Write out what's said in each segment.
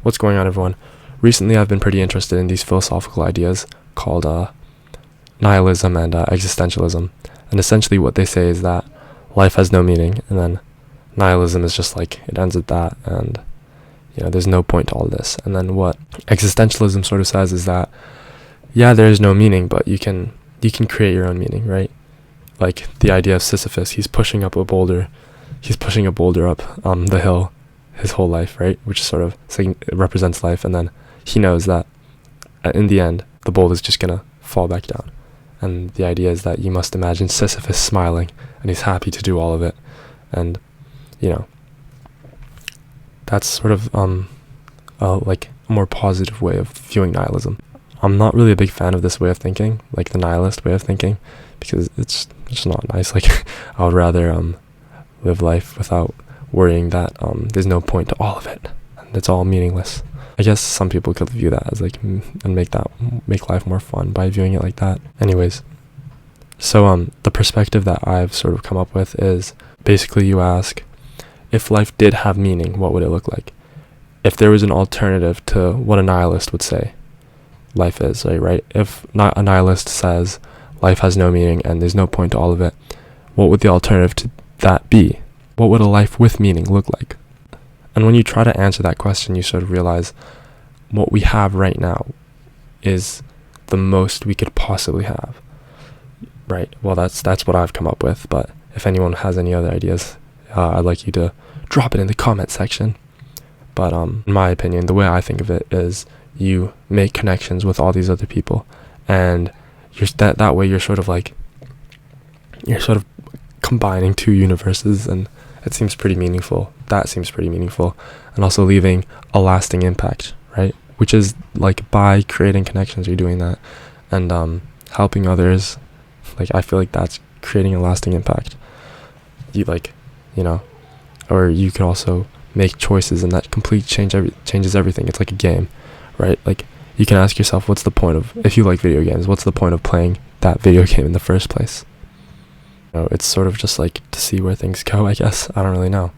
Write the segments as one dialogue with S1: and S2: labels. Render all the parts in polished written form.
S1: What's going on, everyone? Recently, I've been pretty interested in these philosophical ideas called nihilism and existentialism. And essentially what they say is that life has no meaning, and then nihilism is just like, it ends at that, and there's no point to all this. And then what existentialism sort of says is that, yeah, there is no meaning, but you can create your own meaning, right? Like the idea of Sisyphus, he's pushing a boulder up the hill his whole life, right? Which sort of represents life, and then he knows that in the end the boulder is just gonna fall back down. And the idea is that you must imagine Sisyphus smiling, and he's happy to do all of it. And that's sort of like a more positive way of viewing nihilism. I'm not really a big fan of this way of thinking, like the nihilist way of thinking, because it's just not nice. Like I would rather live life without worrying that there's no point to all of it, and it's all meaningless. I guess some people could view that as like and make life more fun by viewing it like that. Anyways, so the perspective that I've sort of come up with is basically you ask, if life did have meaning, what would it look like? If there was an alternative to what a nihilist would say life is, right? If a nihilist says life has no meaning and there's no point to all of it, what would the alternative to that be? What would a life with meaning look like? And when you try to answer that question, you sort of realize what we have right now is the most we could possibly have, right? Well, that's what I've come up with, but if anyone has any other ideas, I'd like you to drop it in the comment section. But in my opinion, the way I think of it is you make connections with all these other people, and that way you're sort of combining two universes, and it seems pretty meaningful. That seems pretty meaningful, and also leaving a lasting impact, right? Which is like by creating connections, you're doing that, and helping others. Like I feel like that's creating a lasting impact. Or you can also make choices, and that changes everything. It's like a game, right? Like you can ask yourself, what's the point of, if you like video games, what's the point of playing that video game in the first place? It's sort of just like to see where things go, I guess. I don't really know.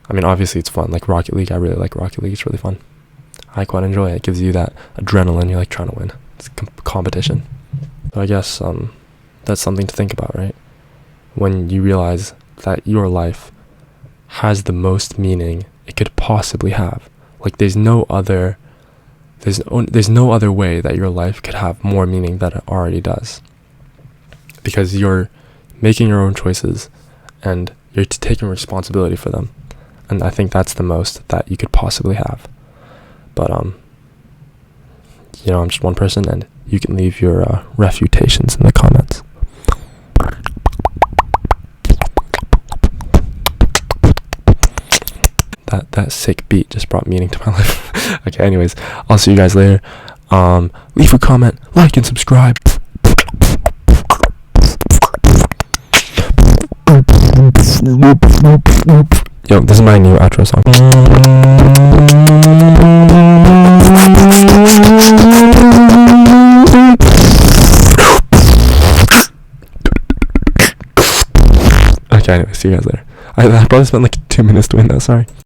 S1: I mean, obviously it's fun, like Rocket League. I really like Rocket League. It's really fun. I quite enjoy it. It gives you that adrenaline. You're like trying to win. It's competition. So I guess that's something to think about, right? When you realize that your life has the most meaning it could possibly have. Like there's no other way that your life could have more meaning than it already does, because you're making your own choices and you're taking responsibility for them. And I think that's the most that you could possibly have. But I'm just one person, and you can leave your refutations in the comments. That sick beat just brought meaning to my life. Okay, anyways, I'll see you guys later. Leave a comment, like, and subscribe. Yo, this is my new outro song. Okay, anyway, see you guys later. I probably spent like 2 minutes doing that, sorry.